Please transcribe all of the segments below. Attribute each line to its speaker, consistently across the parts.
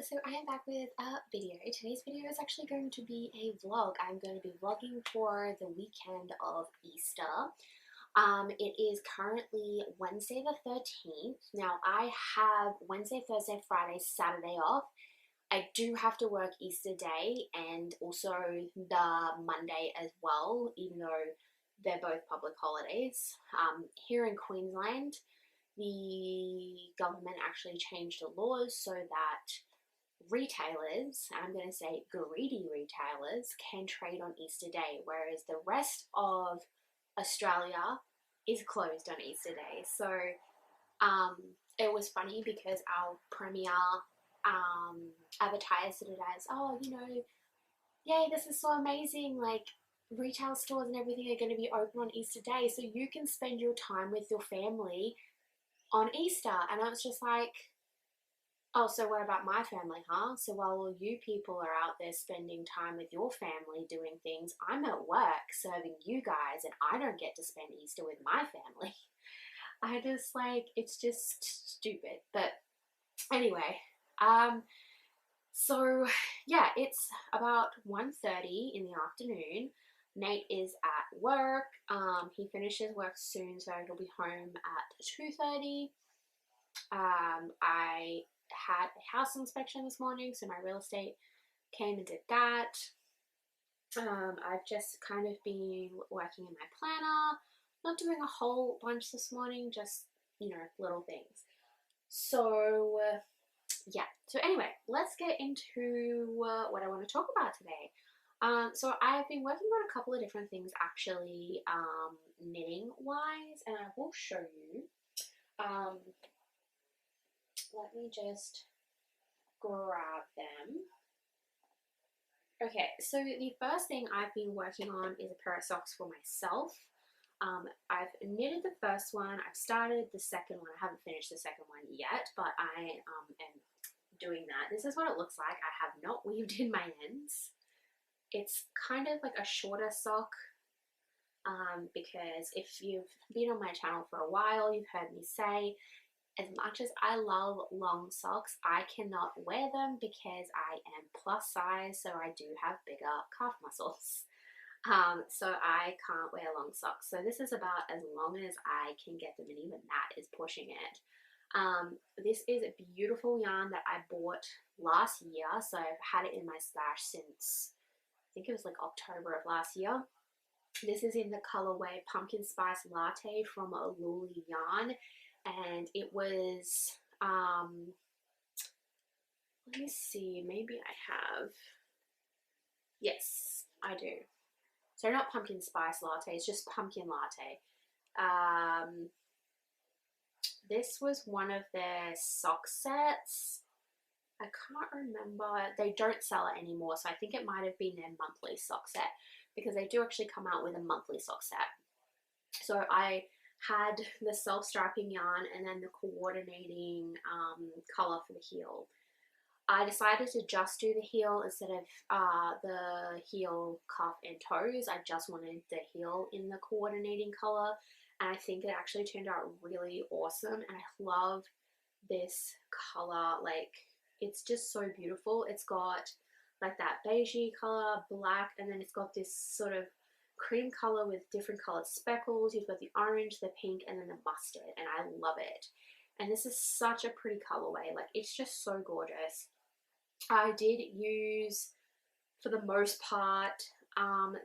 Speaker 1: so I am back with a video. Today's video is actually going to be a vlog. I'm going to be vlogging for the weekend of Easter. It is currently Wednesday the 13th. Now I have Wednesday, Thursday, Friday, Saturday off. I do have to work Easter Day and also the Monday as well, even though they're both public holidays. Here in Queensland, the government actually changed the laws so that retailers, I'm going to say greedy retailers, can trade on Easter Day, whereas the rest of Australia is closed on Easter Day. So it was funny because our premier advertised it as, oh, yay, this is so amazing, like retail stores and everything are going to be open on Easter Day so you can spend your time with your family on Easter. And I was just like, oh, so what about my family, huh? So while all you people are out there spending time with your family doing things, I'm at work serving you guys and I don't get to spend Easter with my family. I just like, it's just stupid. But anyway, so yeah, it's about 1:30 in the afternoon. Nate is at work. He finishes work soon, so he'll be home at 2:30. I had a house inspection this morning, so my real estate came and did that. I've just kind of been working in my planner, not doing a whole bunch this morning, just, little things. So, yeah. So anyway, let's get into what I want to talk about today. So I've been working on a couple of different things actually, knitting wise, and I will show you. Let me just grab them. Okay, so the first thing I've been working on is a pair of socks for myself. I've knitted the first one, I've started the second one. I haven't finished the second one yet, but I am doing that. This is what it looks like. I have not weaved in my ends. It's kind of like a shorter sock, because if you've been on my channel for a while, you've heard me say, as much as I love long socks, I cannot wear them because I am plus size, so I do have bigger calf muscles. So I can't wear long socks. So this is about as long as I can get them, and even that is pushing it. This is a beautiful yarn that I bought last year, so I've had it in my stash since, I think it was like October of last year. This is in the colorway Pumpkin Spice Latte from a Luli Yarn, and it was, let me see, maybe I have, yes, I do. So not Pumpkin Spice Latte, it's just Pumpkin Latte. This was one of their sock sets. I can't remember, they don't sell it anymore, so I think it might have been their monthly sock set, because they do actually come out with a monthly sock set. So I had the self-striping yarn and then the coordinating color for the heel. I decided to just do the heel instead of the heel, cuff and toes. I just wanted the heel in the coordinating color, and I think it actually turned out really awesome, and I love this color. Like, it's just so beautiful. It's got like that beigey color, black, and then it's got this sort of cream color with different colored speckles. You've got the orange, the pink, and then the mustard, and I love it. And this is such a pretty colorway. Like, it's just so gorgeous. I did use, for the most part,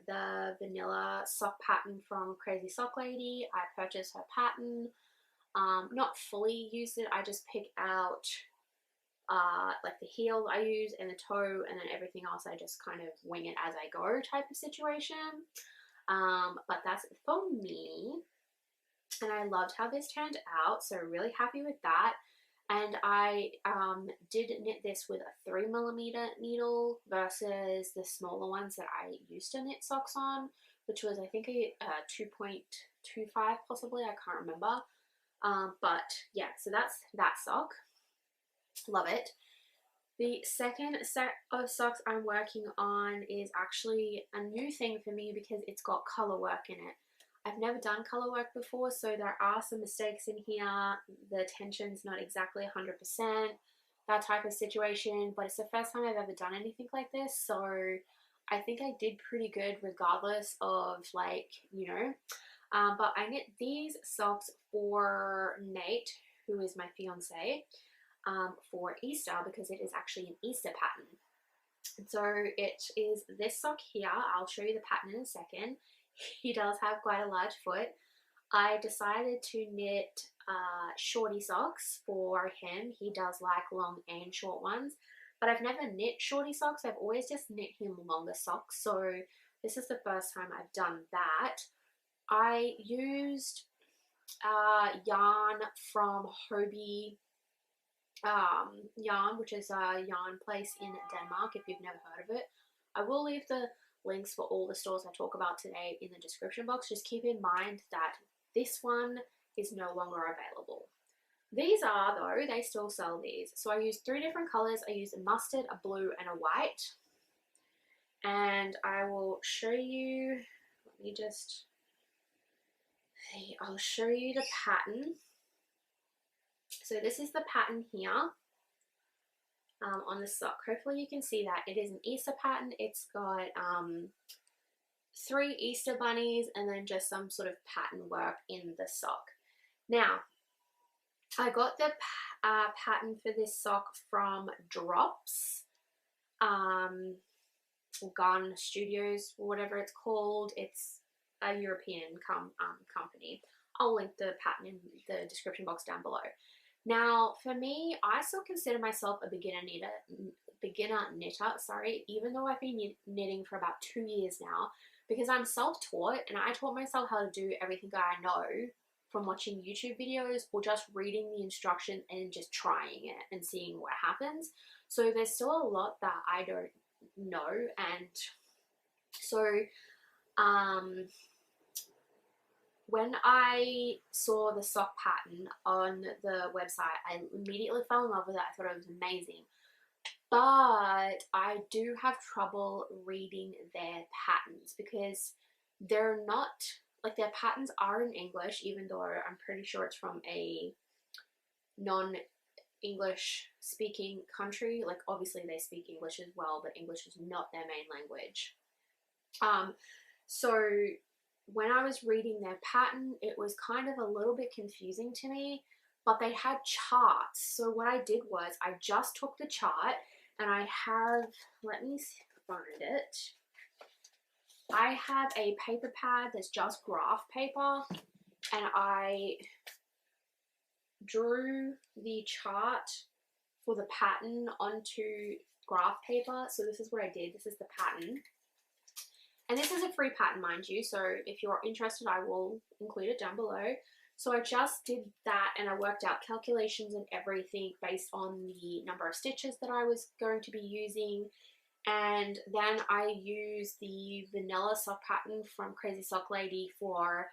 Speaker 1: the vanilla sock pattern from Crazy Sock Lady. I purchased her pattern, not fully used it. I just picked out like the heel I use and the toe, and then everything else I just kind of wing it as I go type of situation. But that's it for me, and I loved how this turned out, so really happy with that. And I did knit this with a 3mm needle versus the smaller ones that I used to knit socks on, which was I think a 2.25 possibly, I can't remember. But yeah, so that's that sock. Love it. The second set of socks I'm working on is actually a new thing for me because it's got color work in it. I've never done color work before, so there are some mistakes in here. The tension's not exactly 100%. that type of situation, but it's the first time I've ever done anything like this, so I think I did pretty good regardless of, like, you know. But I knit these socks for Nate, who is my fiance, for Easter, because it is actually an Easter pattern. And so it is this sock here. I'll show you the pattern in a second. He does have quite a large foot. I decided to knit shorty socks for him. He does like long and short ones, but I've never knit shorty socks. I've always just knit him longer socks, so this is the first time I've done that. I used yarn from Hobie Yarn, which is a yarn place in Denmark, if you've never heard of it. I will leave the links for all the stores I talk about today in the description box. Just keep in mind that this one is no longer available. These are, though, they still sell these. So I used 3 different colors. I used a mustard, a blue, and a white. And I will show you, let me just, I'll show you the pattern. So this is the pattern here on the sock. Hopefully you can see that. It is an Easter pattern. It's got 3 Easter bunnies and then just some sort of pattern work in the sock. Now, I got the pattern for this sock from Drops, Gun Studios, whatever it's called. It's a European company. I'll link the pattern in the description box down below. Now, for me, I still consider myself a beginner knitter, even though I've been knitting for about 2 years now, because I'm self-taught and I taught myself how to do everything I know from watching YouTube videos or just reading the instructions and just trying it and seeing what happens. So there's still a lot that I don't know, and so when I saw the sock pattern on the website, I immediately fell in love with it. I thought it was amazing. But I do have trouble reading their patterns because they're not, like, their patterns are in English, even though I'm pretty sure it's from a non-English speaking country. Like, obviously they speak English as well, but English is not their main language. So when I was reading their pattern, it was kind of a little bit confusing to me, but they had charts. So what I did was I just took the chart and I have, let me find it. I have a paper pad that's just graph paper, and I drew the chart for the pattern onto graph paper. So this is what I did. This is the pattern. And this is a free pattern, mind you, so if you're interested, I will include it down below. So I just did that and I worked out calculations and everything based on the number of stitches that I was going to be using. And then I used the vanilla sock pattern from Crazy Sock Lady for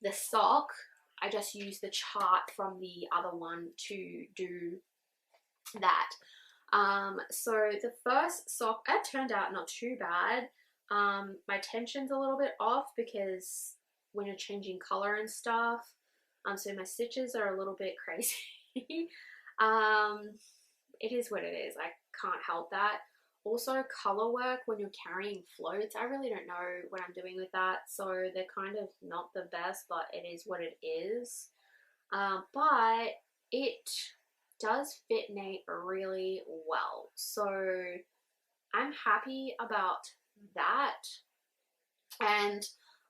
Speaker 1: the sock. I just used the chart from the other one to do that. So the first sock, it turned out not too bad. My tension's a little bit off because when you're changing color and stuff, so my stitches are a little bit crazy. It is what it is. I can't help that. Also, color work when you're carrying floats, I really don't know what I'm doing with that, so they're kind of not the best, but it is what it is. But it does fit Nate really well, so I'm happy about that. And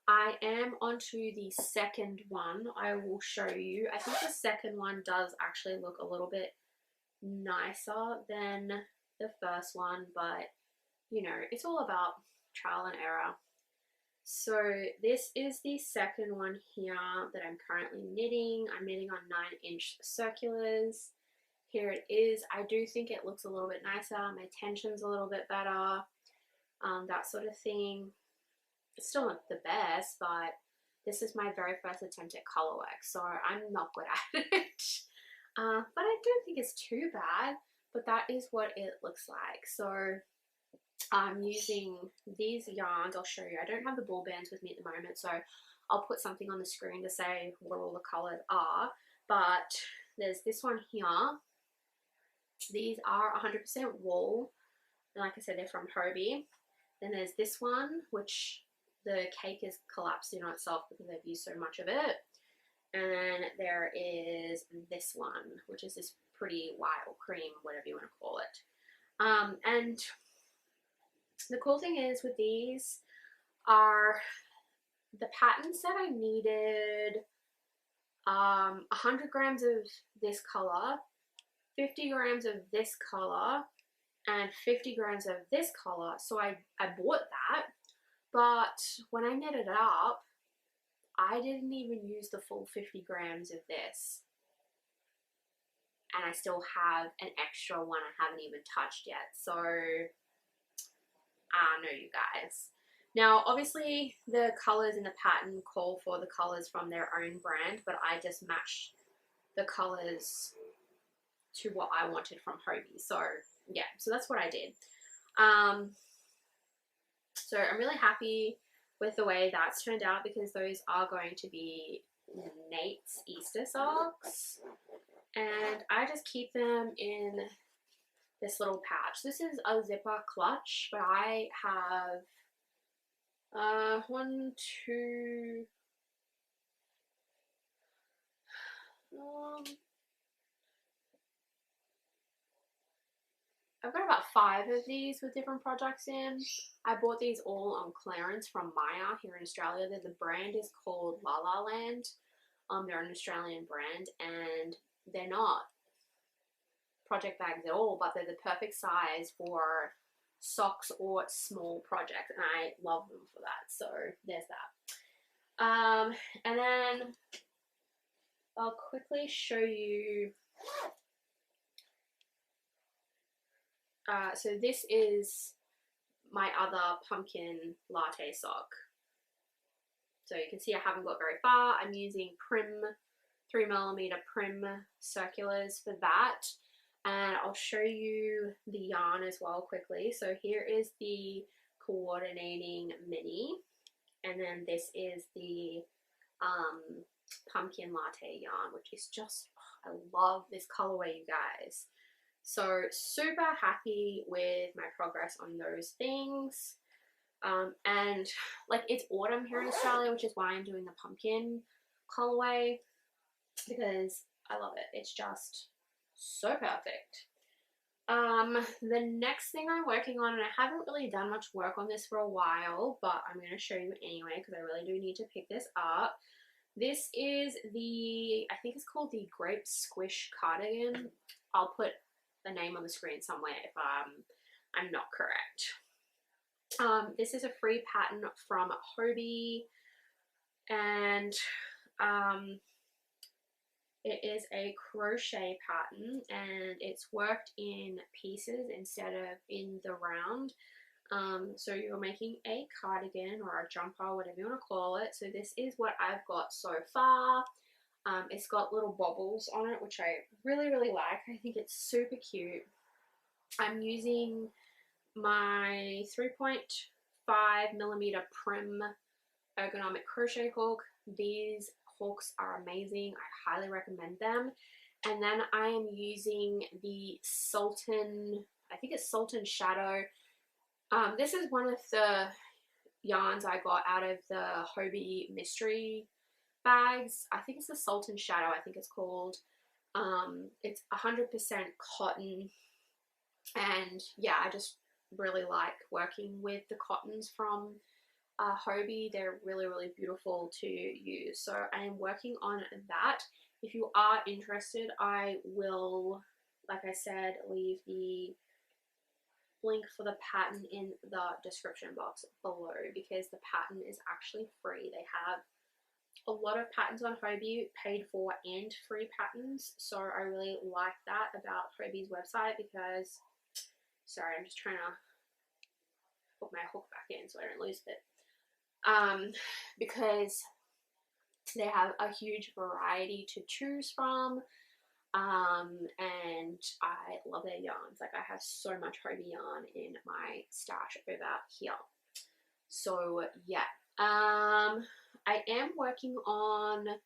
Speaker 1: I am onto the second one. I will show you. I think the second one does actually look a little bit nicer than the first one, but you know, it's all about trial and error. So this is the second one here that I'm currently knitting. I'm knitting on 9-inch circulars. Here it is. I do think it looks a little bit nicer. My tension's a little bit better. That sort of thing. It's still not the best, but this is my very first attempt at color work, so I'm not good at it. But I don't think it's too bad, but that is what it looks like. So I'm using these yarns. I'll show you. I don't have the ball bands with me at the moment, so I'll put something on the screen to say what all the colors are. But there's this one here. These are 100% wool, and like I said, they're from Hobie. Then there's this one, which the cake is collapsed in on itself because they've used so much of it. And then there is this one, which is this pretty white or cream, whatever you want to call it. And the cool thing is with these are the patterns that I needed 100 grams of this color, 50 grams of this color, and 50 grams of this color. So I bought that, but when I knitted it up, I didn't even use the full 50 grams of this. And I still have an extra one I haven't even touched yet. So, I don't know, you guys. Now, obviously, the colors in the pattern call for the colors from their own brand, but I just matched the colors to what I wanted from Hobie. So, yeah, so that's what I did. So I'm really happy with the way that's turned out because those are going to be Nate's Easter socks. And I just keep them in this little pouch. This is a zipper clutch, but I have one, two, I've got about 5 of these with different projects in. I bought these all on clearance from Maya here in Australia. The brand is called La La Land. They're an Australian brand, and they're not project bags at all, but they're the perfect size for socks or small projects, and I love them for that. So there's that. And then I'll quickly show you. So this is my other pumpkin latte sock. So you can see I haven't got very far. I'm using Prim 3mm Prim circulars for that. And I'll show you the yarn as well quickly. So here is the coordinating mini. And then this is the pumpkin latte yarn, which is just, I love this colorway, you guys. So super happy with my progress on those things. And like it's autumn here in Australia, which is why I'm doing the pumpkin colorway because I love it. It's just so perfect. The next thing I'm working on, and I haven't really done much work on this for a while, but I'm going to show you anyway because I really do need to pick this up. This is the, I think it's called the Grape Squish cardigan. I'll put the name on the screen somewhere if I'm not correct. This is a free pattern from Hobie, and it is a crochet pattern, and it's worked in pieces instead of in the round. So you're making a cardigan or a jumper, whatever you want to call it. So this is what I've got so far. It's got little bobbles on it, which I really, really like. I think it's super cute. I'm using my 3.5mm Prim ergonomic crochet hook. These hooks are amazing. I highly recommend them. And then I am using the Sultan, I think it's Sultan Shadow. This is one of the yarns I got out of the Hobie mystery bags. I think it's the Sultan Shadow, I think it's called. It's 100% cotton, and yeah, I just really like working with the cottons from Hobie. They're really, really beautiful to use. So I am working on that. If you are interested, I will, like I said, leave the link for the pattern in the description box below because the pattern is actually free. They have a lot of patterns on Hobie, paid for and free patterns. So I really like that about Hobie's website because, sorry, I'm just trying to put my hook back in so I don't lose it. Because they have a huge variety to choose from. And I love their yarns. Like I have so much Hobie yarn in my stash over here. So yeah. I am working on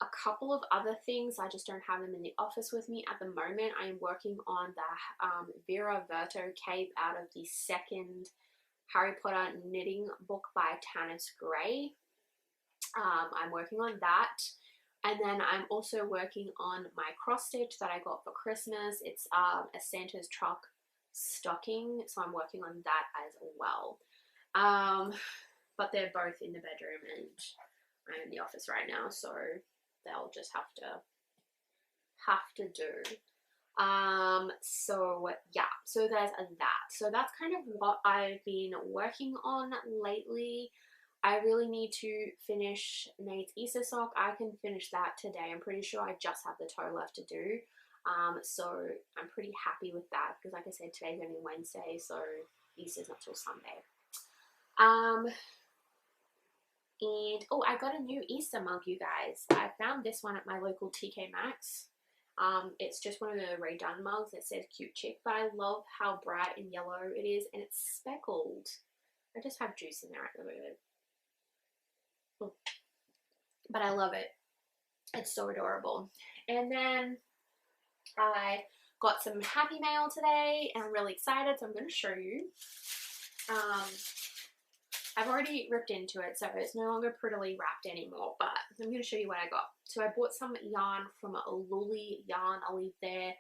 Speaker 1: a couple of other things. I just don't have them in the office with me at the moment. I am working on the Vera Verto cape out of the second Harry Potter knitting book by Tanis Gray. I'm working on that. And then I'm also working on my cross stitch that I got for Christmas. It's a Santa's truck stocking, so I'm working on that as well. But they're both in the bedroom and I'm in the office right now, so they'll just have to do. So yeah, so there's that. So that's kind of what I've been working on lately. I really need to finish Nate's Easter sock. I can finish that today. I'm pretty sure I just have the toe left to do. So I'm pretty happy with that because, like I said, today's only Wednesday, so Easter's not till Sunday. And oh, I got a new Easter mug, you guys. I found this one at my local TK Maxx. It's just one of the redone mugs that says cute chick, but I love how bright and yellow it is, and it's speckled. I just have juice in there at the moment. But I love it. It's so adorable. And then I got some happy mail today and I'm really excited, so I'm going to show you. I've already ripped into it, so it's no longer prettily wrapped anymore, but I'm going to show you what I got. So I bought some yarn from Luli Yarn. I'll leave their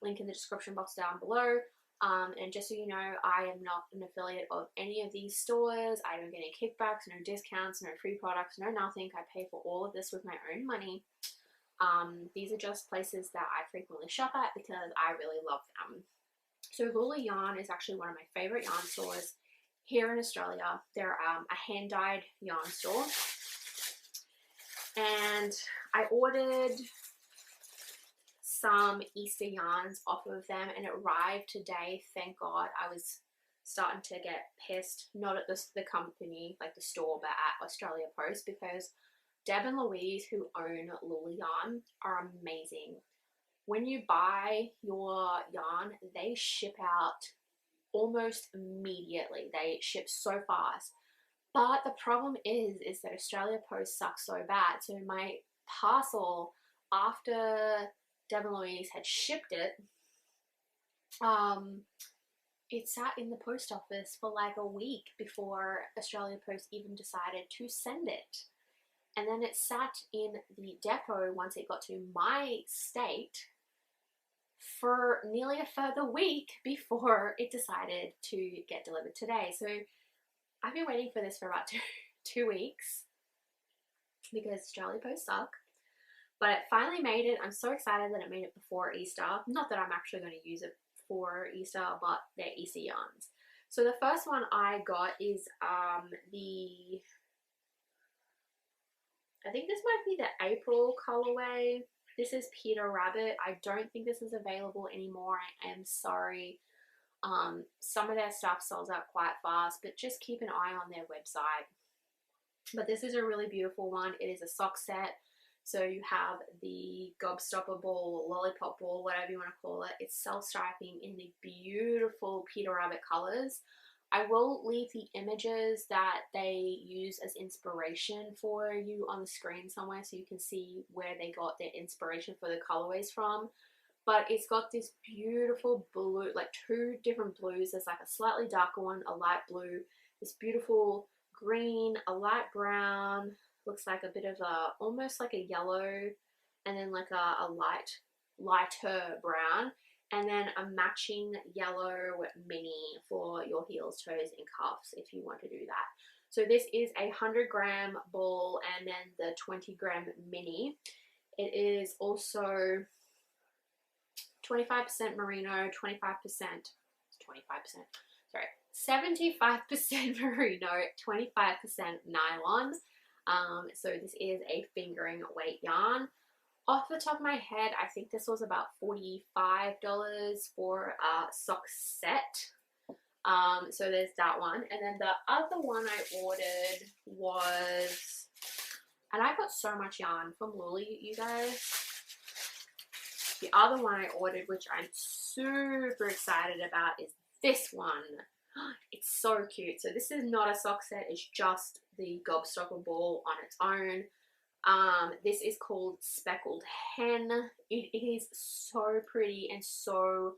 Speaker 1: link in the description box down below. And just so you know, I am not an affiliate of any of these stores. I don't get any kickbacks, no discounts, no free products, no nothing. I pay for all of this with my own money. These are just places that I frequently shop at because I really love them. So Luli Yarn is actually one of my favorite yarn stores here in Australia. They're a hand-dyed yarn store. And I ordered some Easter yarns off of them and it arrived today, thank God. I was starting to get pissed, not at the company, like the store, but at Australia Post, because Deb and Louise, who own Luli Yarn, are amazing. When you buy your yarn, they ship out almost immediately. They ship so fast. But the problem is that Australia Post sucks so bad. So my parcel, after Deb and Louise had shipped it, it sat in the post office for like a week before Australia Post even decided to send it. And then it sat in the depot once it got to my state for nearly a further week before it decided to get delivered today. So I've been waiting for this for about two weeks because Australia Post suck. But it finally made it. I'm so excited that it made it before Easter. Not that I'm actually going to use it for Easter, but they're Easter yarns. So the first one I got is I think this might be the April colorway. This is Peter Rabbit. I don't think this is available anymore. I am sorry. Some of their stuff sells out quite fast, but just keep an eye on their website. But this is a really beautiful one. It is a sock set. So you have the gobstopper ball, lollipop ball, whatever you want to call it. It's self-striping in the beautiful Peter Rabbit colors. I will leave the images that they use as inspiration for you on the screen somewhere so you can see where they got their inspiration for the colorways from. But it's got this beautiful blue, like two different blues. There's like a slightly darker one, a light blue, this beautiful green, a light brown, looks like a bit of a, almost like a yellow, and then like a lighter brown, and then a matching yellow mini for your heels, toes, and cuffs if you want to do that. So this is a 100-gram ball and then the 20-gram mini. It is also 25% merino, 25%, 75% merino, 25% nylon. So this is a fingering weight yarn. Off the top of my head, I think this was about $45 for a sock set. So there's that one. And then the other one I ordered was, and I got so much yarn from Luli, you guys. The other one I ordered, which I'm super excited about, is this one. It's so cute. So this is not a sock set, it's just the gobstopper ball on its own. This is called Speckled Hen. It is so pretty and so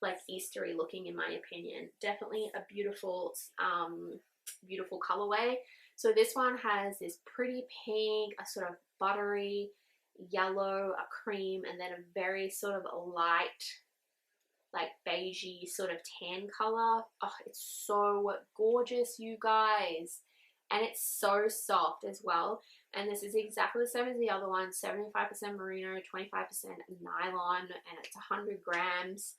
Speaker 1: like Eastery looking in my opinion. Definitely a beautiful, beautiful colorway. So this one has this pretty pink, a sort of buttery yellow, a cream, and then a very sort of light, like beigey sort of tan color. Oh, it's so gorgeous, you guys. And it's so soft as well. And this is exactly the same as the other one, 75% merino, 25% nylon, and it's 100 grams.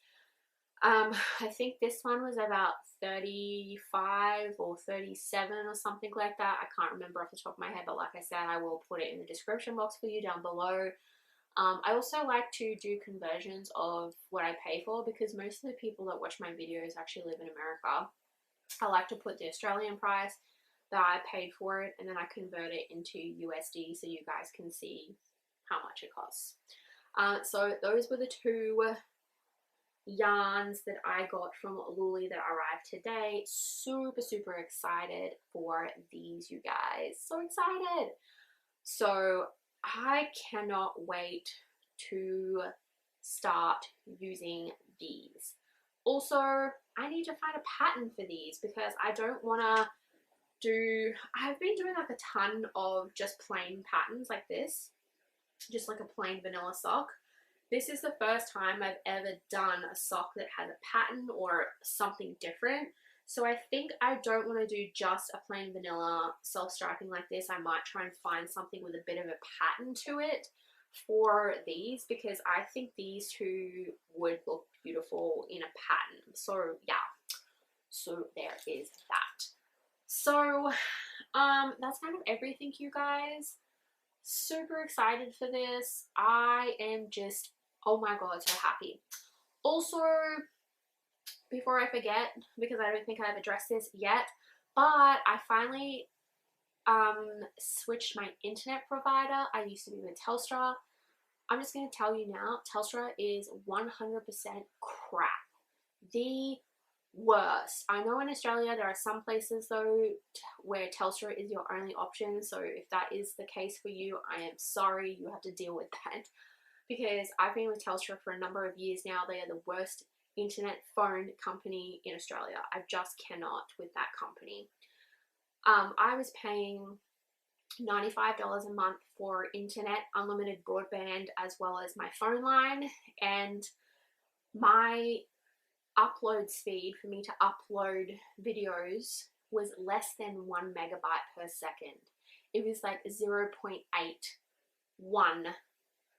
Speaker 1: I think this one was about 35 or 37 or something like that. I can't remember off the top of my head, but like I said, I will put it in the description box for you down below. I also like to do conversions of what I pay for, because most of the people that watch my videos actually live in America. I like to put the Australian price that I paid for it, and then I convert it into USD so you guys can see how much it costs. So those were the two yarns that I got from Luli that arrived today. Super excited for these, you guys. So excited. So I cannot wait to start using these. Also, I need to find a pattern for these because I don't want to I've been doing like a ton of just plain patterns like this, just like a plain vanilla sock. This is the first time I've ever done a sock that has a pattern or something different. So I think I don't want to do just a plain vanilla self-striping like this. I might try and find something with a bit of a pattern to it for these, because I think these two would look beautiful in a pattern. So yeah, so there is that. So that's kind of everything, you guys. Super excited for this. I am just, oh my god, so happy. Also, before I forget, because I don't think I've addressed this yet, but I finally switched my internet provider. I used to be with Telstra. I'm just going to tell you now, Telstra is 100% crap. The worst. I know in Australia there are some places though where Telstra is your only option, so if that is the case for you, I am sorry, you have to deal with that, because I've been with Telstra for a number of years now. They are the worst internet phone company in Australia. I just cannot with that company. I was paying $95 a month for internet, unlimited broadband, as well as my phone line, and my upload speed for me to upload videos was less than 1 megabyte per second. It was like 0.81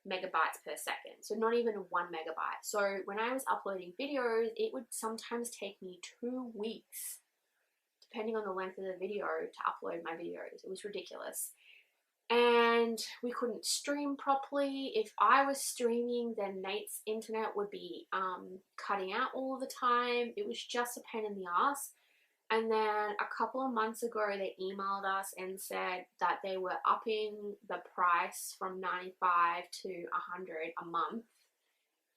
Speaker 1: megabytes per second, so not even 1 megabyte. So when I was uploading videos, it would sometimes take me 2 weeks, depending on the length of the video, to upload my videos. It was ridiculous. And we couldn't stream properly. If I was streaming, then Nate's internet would be cutting out all the time. It was just a pain in the ass. And then a couple of months ago, they emailed us and said that they were upping the price from 95 to 100 a month,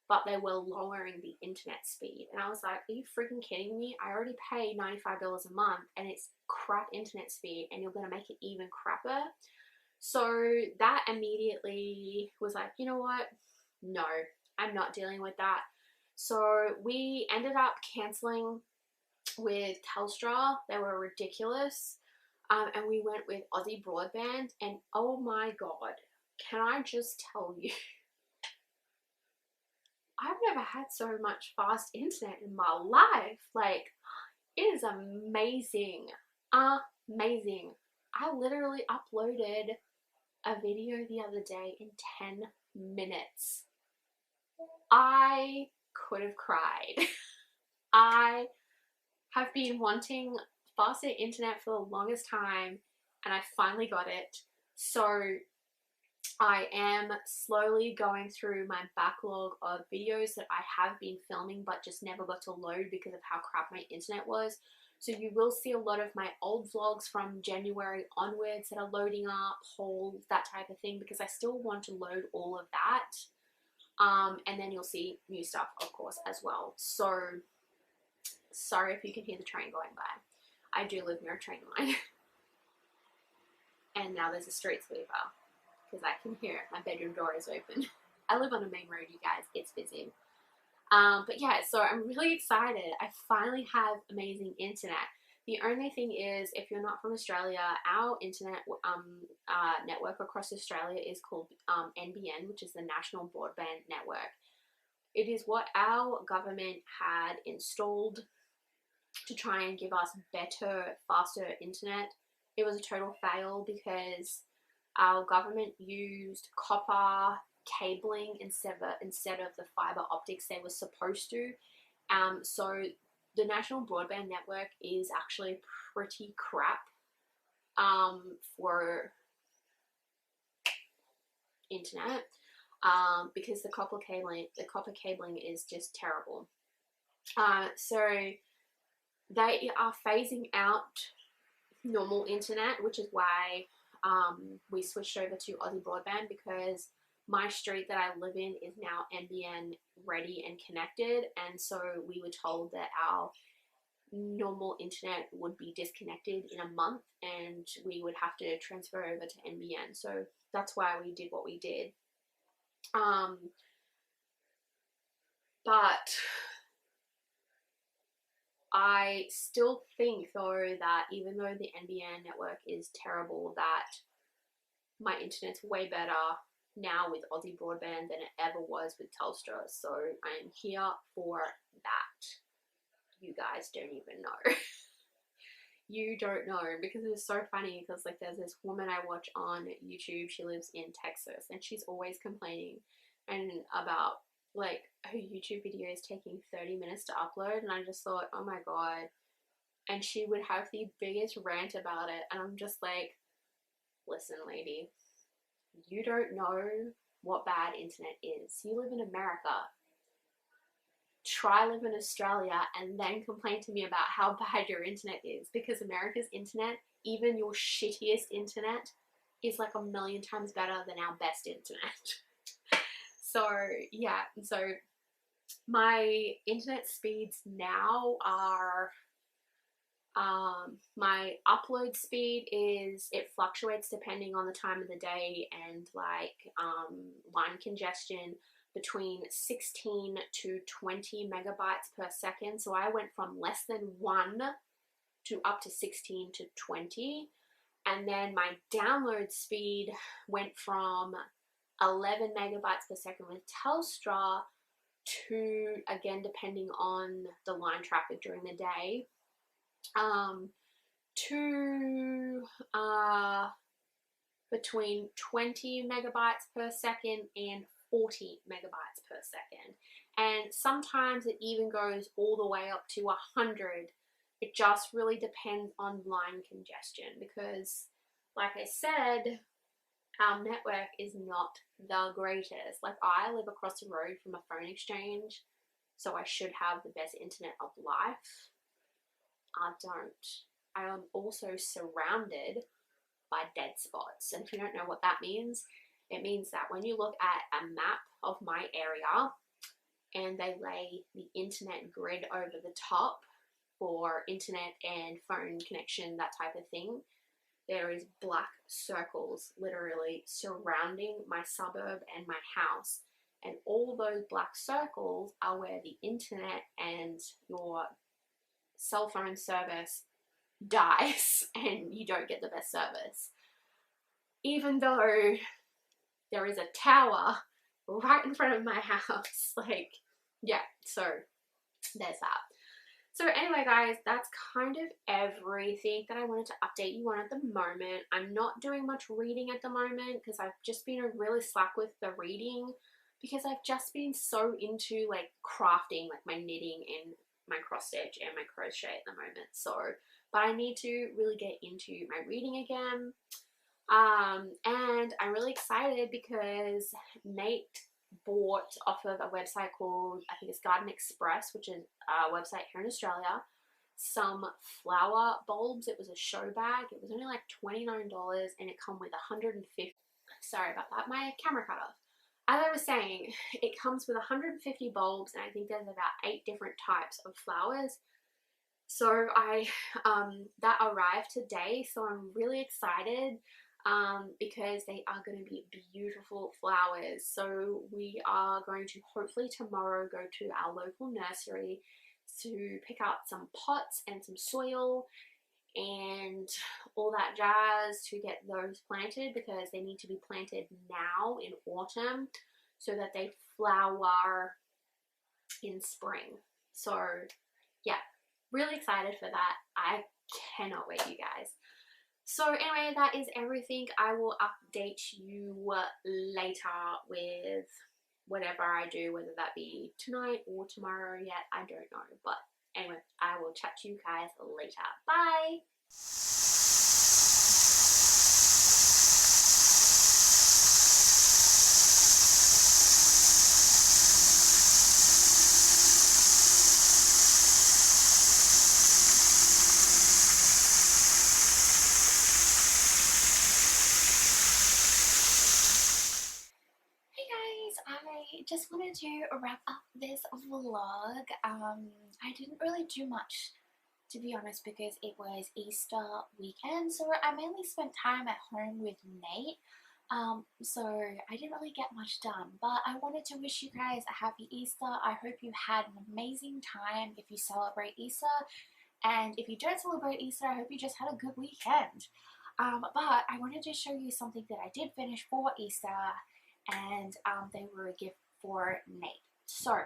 Speaker 1: but they were lowering the internet speed. And I was like, are you freaking kidding me? I already pay $95 a month and it's crap internet speed, and you're going to make it even crapper? So that immediately was like, you know what? No, I'm not dealing with that. So we ended up cancelling with Telstra. They were ridiculous. And we went with Aussie Broadband, and oh my god, can I just tell you, I've never had so much fast internet in my life. Like, it is amazing. Amazing. I literally uploaded a video the other day in 10 minutes. I could have cried. I have been wanting faster internet for the longest time, and I finally got it. So I am slowly going through my backlog of videos that I have been filming but just never got to load because of how crap my internet was. So you will see a lot of my old vlogs from January onwards that are loading up, hauls, that type of thing, because I still want to load all of that. And then you'll see new stuff, of course, as well. So sorry if you can hear the train going by. I do live near a train line. And now there's a street sweeper. because I can hear it. My bedroom door is open. I live on a main road, you guys. It's busy. But yeah, so I'm really excited. I finally have amazing internet. The only thing is, if you're not from Australia, our internet network across Australia is called NBN, which is the National Broadband Network. It is what our government had installed to try and give us better, faster internet. It was a total fail because our government used copper cabling instead of the fiber optics they were supposed to. So the National Broadband Network is actually pretty crap for internet because the copper cabling is just terrible. So they are phasing out normal internet, which is why we switched over to Aussie Broadband, because my street that I live in is now NBN ready and connected, and so we were told that our normal internet would be disconnected in a month and we would have to transfer over to NBN. So that's why we did what we did. But I still think, though, that even though the NBN network is terrible, that my internet's way better now with Aussie Broadband than it ever was with Telstra. So I'm here for that. You guys don't even know. You don't know, because it's so funny, because like there's this woman I watch on YouTube. She lives in Texas and she's always complaining and about like her YouTube videos taking 30 minutes to upload, and I just thought, oh my god. And she would have the biggest rant about it, and I'm just like, listen lady, you don't know what bad internet is. You live in America. Try live in Australia and then complain to me about how bad your internet is, because America's internet, even your shittiest internet, is like a million times better than our best internet. So yeah, so my internet speeds now are my upload speed is, it fluctuates depending on the time of the day and like line congestion, between 16 to 20 megabytes per second. So I went from less than 1 to up to 16 to 20. And then my download speed went from 11 megabytes per second with Telstra to, again, depending on the line traffic during the day, to between 20 megabytes per second and 40 megabytes per second. And sometimes it even goes all the way up to 100. It just really depends on line congestion, because like I said, our network is not the greatest. Like, I live across the road from a phone exchange, so I should have the best internet of life. I don't. I am also surrounded by dead spots. And if you don't know what that means, it means that when you look at a map of my area and they lay the internet grid over the top for internet and phone connection, that type of thing, there is black circles literally surrounding my suburb and my house. And all those black circles are where the internet and your cell phone service dies and you don't get the best service. Even though there is a tower right in front of my house. Like, yeah, so there's that. So anyway, guys, that's kind of everything that I wanted to update you on at the moment. I'm not doing much reading at the moment because I've just been really slack with the reading, because I've just been so into like crafting, like my knitting and my cross stitch and my crochet at the moment. So, but I need to really get into my reading again. And I'm really excited because Nate bought off of a website called, I think it's Garden Express, which is a website here in Australia, some flower bulbs. It was a show bag. It was only like $29 and it come with 150, sorry about that, my camera cut off. As I was saying, it comes with 150 bulbs, and I think there's about 8 different types of flowers. So that arrived today, so I'm really excited. because they are going to be beautiful flowers. So we are going to hopefully tomorrow go to our local nursery to pick out some pots and some soil and all that jazz to get those planted, because they need to be planted now in autumn so that they flower in spring. So yeah, really excited for that. I cannot wait, you guys. So anyway, that is everything. I will update you later with whatever I do, whether that be tonight or tomorrow yet, I don't know. But anyway, I will chat to you guys later. Bye! I just wanted to wrap up this vlog. I didn't really do much, to be honest, because it was Easter weekend, so I mainly spent time at home with Nate. So I didn't really get much done, but I wanted to wish you guys a happy Easter. I hope you had an amazing time if you celebrate Easter, and if you don't celebrate Easter, I hope you just had a good weekend. But I wanted to show you something that I did finish for Easter, and they were a gift for Nate. So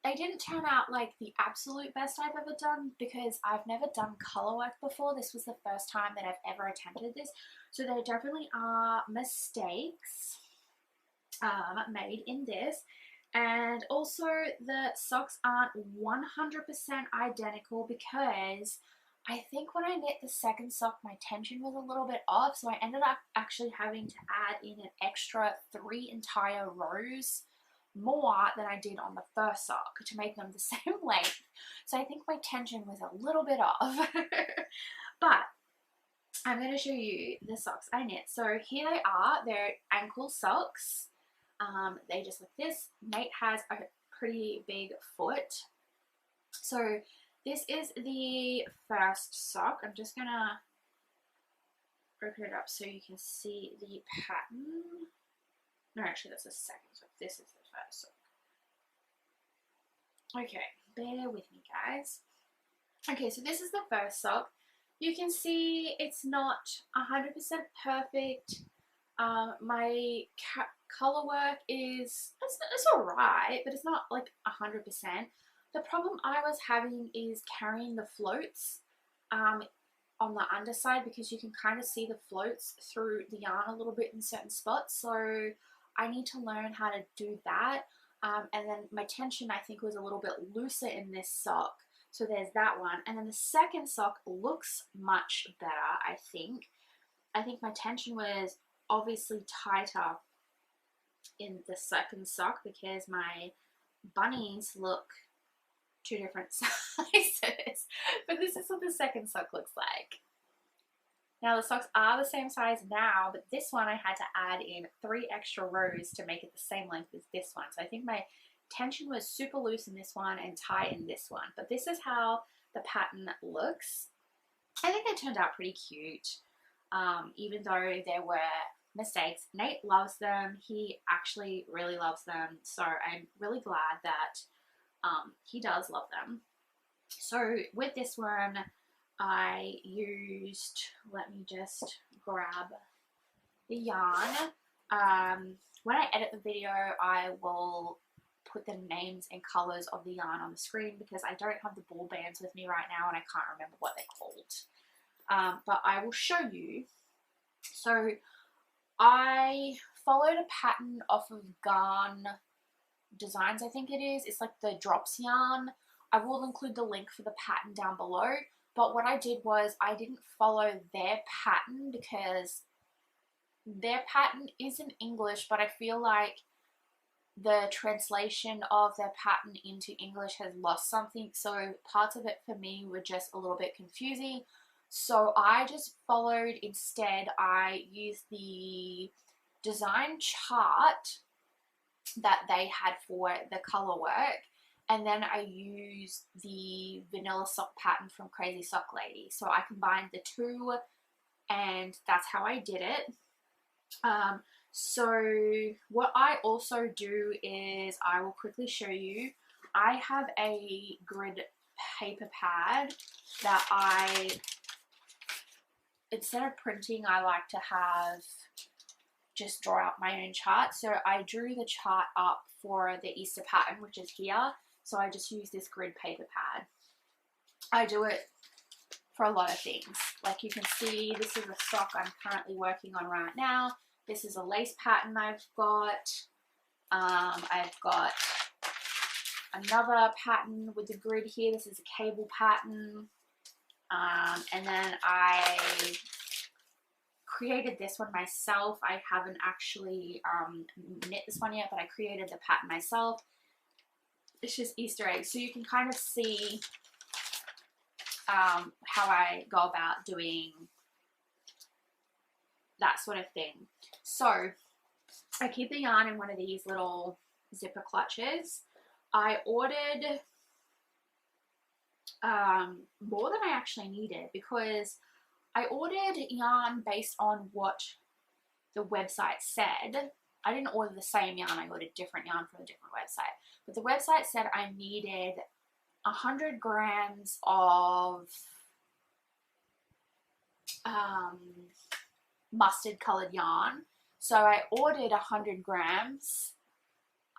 Speaker 1: they didn't turn out like the absolute best I've ever done, because I've never done color work before. This was the first time that I've ever attempted this, so there definitely are mistakes made in this. And also the socks aren't 100% identical, because I think when I knit the second sock my tension was a little bit off, so I ended up actually having to add in an extra 3 entire rows more than I did on the first sock to make them the same length. So I think my tension was a little bit off. But I'm going to show you the socks I knit. So here they are. They're ankle socks. They just look this. Nate has a pretty big foot. So this is the first sock. I'm just going to open it up so you can see the pattern. No, actually that's the second sock. This is the first sock. Okay, bear with me, guys. Okay, so this is the first sock. You can see it's not 100% perfect. My color work is, it's alright, but it's not like 100%. The problem I was having is carrying the floats on the underside, because you can kind of see the floats through the yarn a little bit in certain spots. So I need to learn how to do that. And then my tension, I think, was a little bit looser in this sock. So there's that one. And then the second sock looks much better, I think. I think my tension was obviously tighter in the second sock, because my bunnies look 2 different sizes. But this is what the second sock looks like. Now the socks are the same size now, but this one I had to add in 3 extra rows to make it the same length as this one. So I think my tension was super loose in this one and tight in this one. But this is how the pattern looks. I think they turned out pretty cute, even though there were mistakes. Nate loves them. He actually really loves them. So I'm really glad that he does love them. So with this one, I used, let me just grab the yarn. When I edit the video, I will put the names and colors of the yarn on the screen, because I don't have the ball bands with me right now and I can't remember what they're called. But I will show you. So I followed a pattern off of Garn Designs, I think it is. It's like the drops yarn. I will include the link for the pattern down below. But what I did was I didn't follow their pattern, because their pattern is in English, but I feel like the translation of their pattern into English has lost something. So parts of it for me were just a little bit confusing. So I just followed, instead I used the design chart that they had for the color work, and then I used the vanilla sock pattern from Crazy Sock Lady. So I combined the two and that's how I did it. So what I also do is, I will quickly show you, I have a grid paper pad that instead of printing, I like to have just draw out my own chart. So I drew the chart up for the Easter pattern, which is here. So I just use this grid paper pad. I do it for a lot of things. Like you can see, this is a sock I'm currently working on right now. This is a lace pattern I've got. I've got another pattern with the grid here. This is a cable pattern. And then I created this one myself. I haven't actually knit this one yet, but I created the pattern myself. It's just Easter eggs. So you can kind of see how I go about doing that sort of thing. So I keep the yarn in one of these little zipper clutches. I ordered more than I actually needed, because I ordered yarn based on what the website said. I didn't order the same yarn, I ordered different yarn from a different website. But the website said I needed 100 grams of mustard colored yarn. So I ordered 100 grams.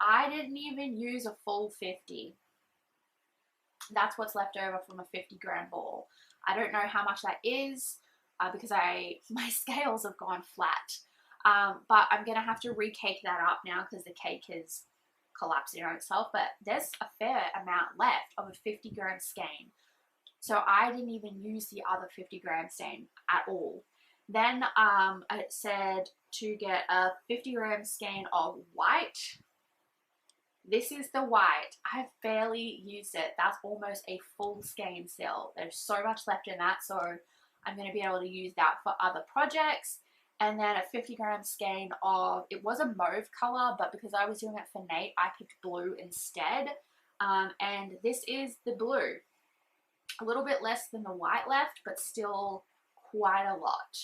Speaker 1: I didn't even use a full 50. That's what's left over from a 50 gram ball. I don't know how much that is because my scales have gone flat. But I'm going to have to recake that up now because the cake has collapsed in on itself. But there's a fair amount left of a 50 gram skein. So I didn't even use the other 50 gram skein at all. Then it said to get a 50 gram skein of white. This is the white. I've barely used it. That's almost a full skein still. There's so much left in that, so I'm going to be able to use that for other projects. And then a 50 gram skein of, it was a mauve color, but because I was doing it for Nate, I picked blue instead. And this is the blue. A little bit less than the white left, but still quite a lot.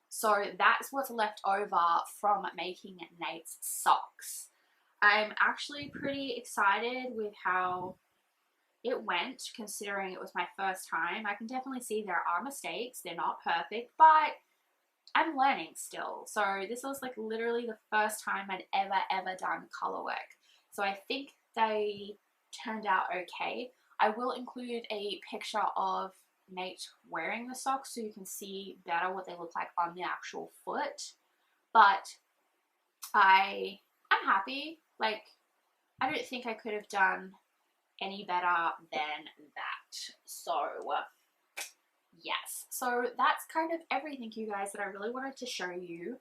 Speaker 1: So that's what's left over from making Nate's socks. I'm actually pretty excited with how it went, considering it was my first time. I can definitely see there are mistakes. They're not perfect, but I'm learning still. So this was like literally the first time I'd ever done color work. So I think they turned out okay. I will include a picture of Nate wearing the socks so you can see better what they look like on the actual foot. But I'm happy. Like, I don't think I could have done any better than that. So yes, so that's kind of everything, you guys, that I really wanted to show you.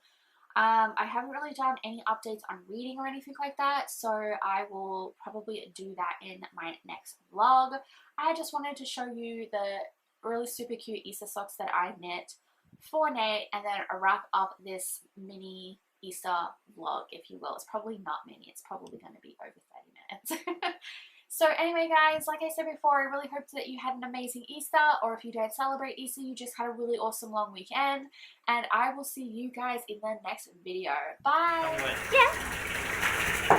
Speaker 1: I haven't really done any updates on reading or anything like that, so I will probably do that in my next vlog. I just wanted to show you the really super cute Easter socks that I knit for Nate, and then wrap up this mini Easter vlog, if you will. It's probably not mini, it's probably going to be over 30 minutes. So anyway, guys, like I said before, I really hope that you had an amazing Easter, or if you don't celebrate Easter, you just had a really awesome long weekend, and I will see you guys in the next video. Bye! Yeah!